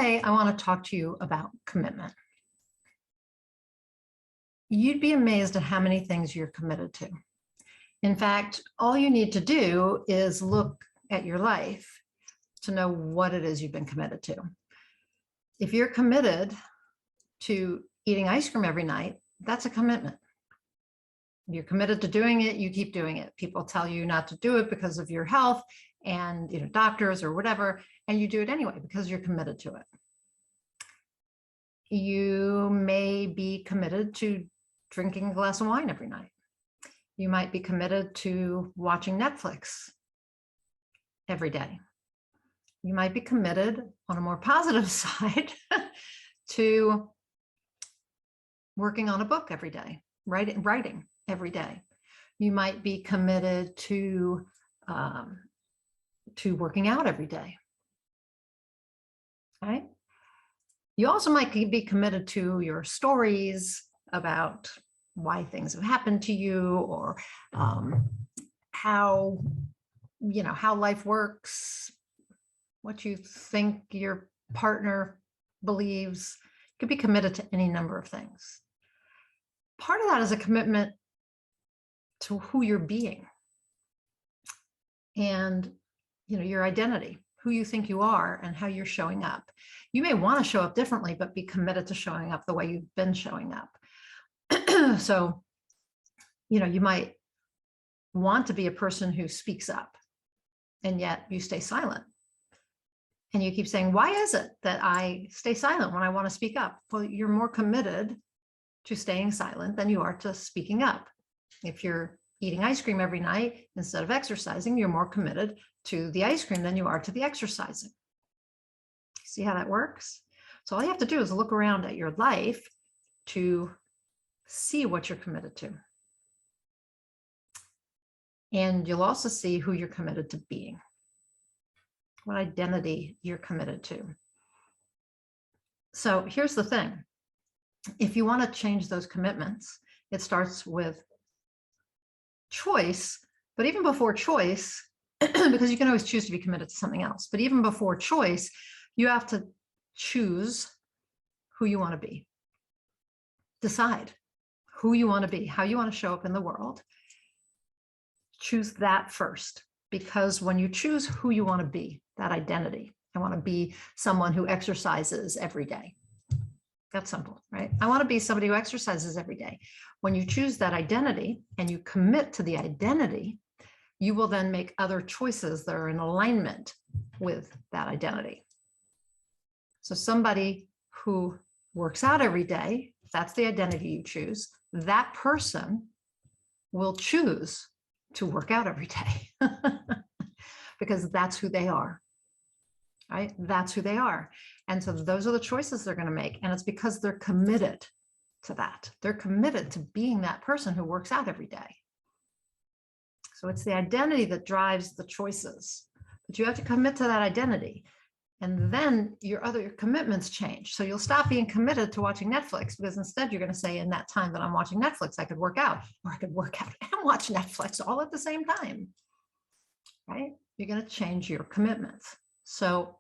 Today, I want to talk to you about commitment. You'd be amazed at how many things you're committed to. In fact, all you need to do is look at your life to know what it is you've been committed to. If you're committed to eating ice cream every night, that's a commitment. You're committed to doing it, you keep doing it. People tell you not to do it because of your health and doctors or whatever, and you do it anyway because you're committed to it. You may be committed to drinking a glass of wine every night. You might be committed to watching Netflix every day. You might be committed, on a more positive side, to working on a book every day, writing every day. You might be committed to working out every day. Right? You also might be committed to your stories about why things have happened to you, or how life works, what you think your partner believes. You could be committed to any number of things. Part of that is a commitment to who you're being and your identity, who you think you are and how you're showing up. You may want to show up differently, but be committed to showing up the way you've been showing up. So, you might want to be a person who speaks up, and yet you stay silent. And you keep saying, why is it that I stay silent when I want to speak up? Well, you're more committed to staying silent than you are to speaking up. If you're eating ice cream every night instead of exercising, you're more committed to the ice cream than you are to the exercising. See how that works? So all you have to do is look around at your life to see what you're committed to. And you'll also see who you're committed to being, what identity you're committed to. So here's the thing. If you want to change those commitments, it starts with choice. But even before choice, because you can always choose to be committed to something else, but even before choice, you have to choose who you want to be. Decide who you want to be, how you want to show up in the world. Choose that first, because when you choose who you want to be, that identity, I want to be someone who exercises every day. That's simple, right? I want to be somebody who exercises every day. When you choose that identity and you commit to the identity, you will then make other choices that are in alignment with that identity. So somebody who works out every day, if that's the identity you choose, that person will choose to work out every day because that's who they are, right? That's who they are. And so those are the choices they're going to make. And it's because they're committed to that. They're committed to being that person who works out every day. So it's the identity that drives the choices, but you have to commit to that identity. And then your commitments change. So you'll stop being committed to watching Netflix, because instead you're going to say, in that time that I'm watching Netflix, I could work out, or I could work out and watch Netflix all at the same time, right? You're going to change your commitments. So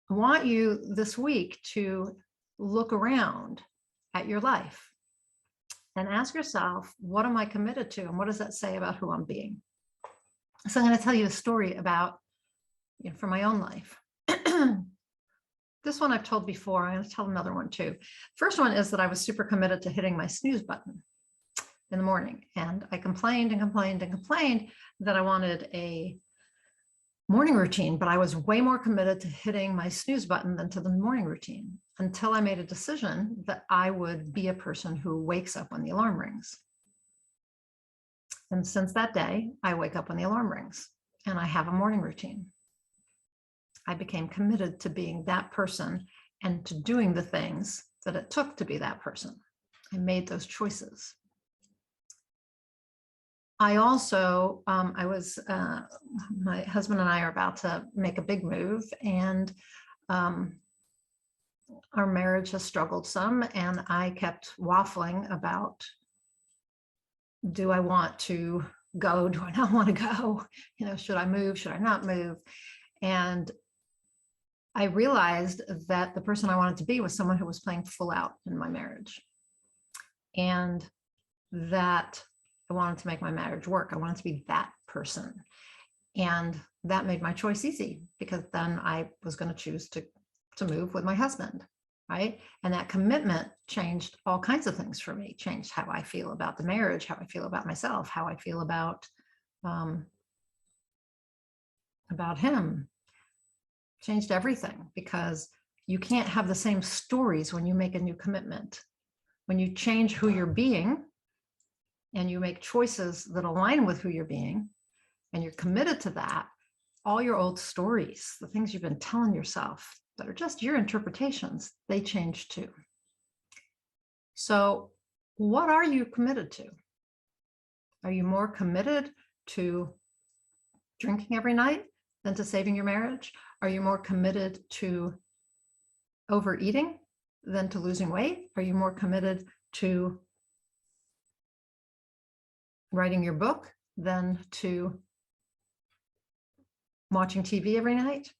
I want you this week to look around at your life and ask yourself, what am I committed to? And what does that say about who I'm being? So I'm going to tell you a story about from my own life. This one I've told before. I'm going to tell another one too. First one is that I was super committed to hitting my snooze button in the morning. And I complained and complained and complained that I wanted a morning routine, but I was way more committed to hitting my snooze button than to the morning routine, until I made a decision that I would be a person who wakes up when the alarm rings. And since that day, I wake up when the alarm rings and I have a morning routine. I became committed to being that person and to doing the things that it took to be that person. I made those choices. I also, my husband and I are about to make a big move, and our marriage has struggled some, and I kept waffling about, do I want to go? Do I not want to go? Should I move? Should I not move? And I realized that the person I wanted to be was someone who was playing full out in my marriage, and that I wanted to make my marriage work. I wanted to be that person. And that made my choice easy, because then I was going to choose to move with my husband, right? And that commitment changed all kinds of things for me, changed how I feel about the marriage, how I feel about myself, how I feel about him, changed everything, because you can't have the same stories when you make a new commitment. When you change who you're being and you make choices that align with who you're being, and you're committed to that, all your old stories, the things you've been telling yourself that are just your interpretations, they change too. So what are you committed to? Are you more committed to drinking every night than to saving your marriage? Are you more committed to overeating than to losing weight? Are you more committed to writing your book than to watching TV every night?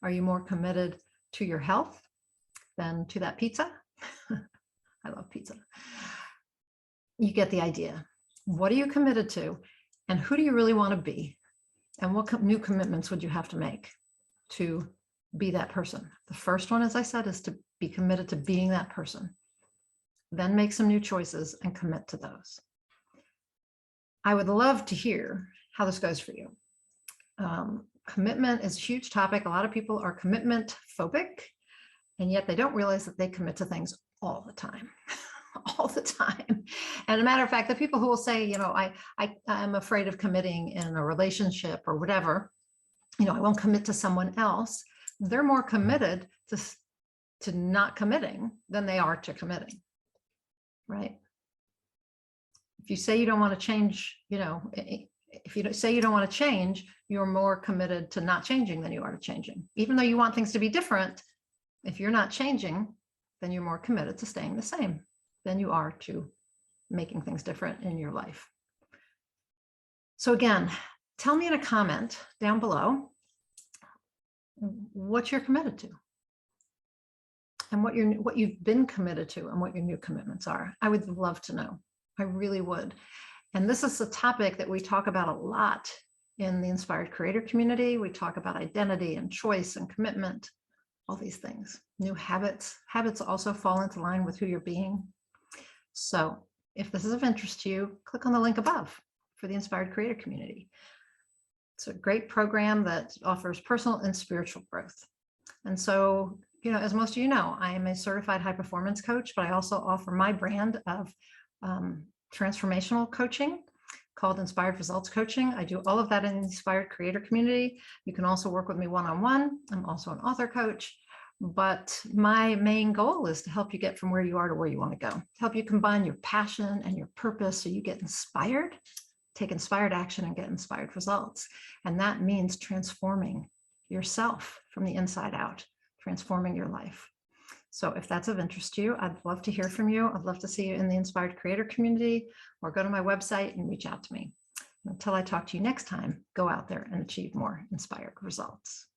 Are you more committed to your health than to that pizza? I love pizza. You get the idea. What are you committed to? And who do you really want to be? And what new commitments would you have to make to be that person? The first one, as I said, is to be committed to being that person. Then make some new choices and commit to those. I would love to hear how this goes for you. Commitment is a huge topic. A lot of people are commitment phobic, and yet they don't realize that they commit to things all the time. All the time. And a matter of fact, the people who will say, you know, I'm afraid of committing in a relationship or whatever, you know, I won't commit to someone else. They're more committed to not committing than they are to committing, right? If you say you don't want to change, you know, if you say you don't want to change, you're more committed to not changing than you are to changing. Even though you want things to be different, if you're not changing, then you're more committed to staying the same than you are to making things different in your life. So again, tell me in a comment down below what you're committed to, and what you've been committed to, and what your new commitments are. I would love to know. I really would. And this is a topic that we talk about a lot in the Inspired Creator community. We talk about identity and choice and commitment, all these things. New habits. Habits also fall into line with who you're being. So if this is of interest to you, click on the link above for the Inspired Creator community. It's a great program that offers personal and spiritual growth. And so, you know, as most of you know, I am a certified high performance coach, but I also offer my brand of transformational coaching called Inspired Results Coaching. I do all of that in the Inspired Creator community. You can also work with me one-on-one. I'm also an author coach. But my main goal is to help you get from where you are to where you want to go, to help you combine your passion and your purpose so you get inspired, take inspired action, and get inspired results. And that means transforming yourself from the inside out, transforming your life. So if that's of interest to you, I'd love to hear from you. I'd love to see you in the Inspired Creator community, or go to my website and reach out to me. Until I talk to you next time, go out there and achieve more inspired results.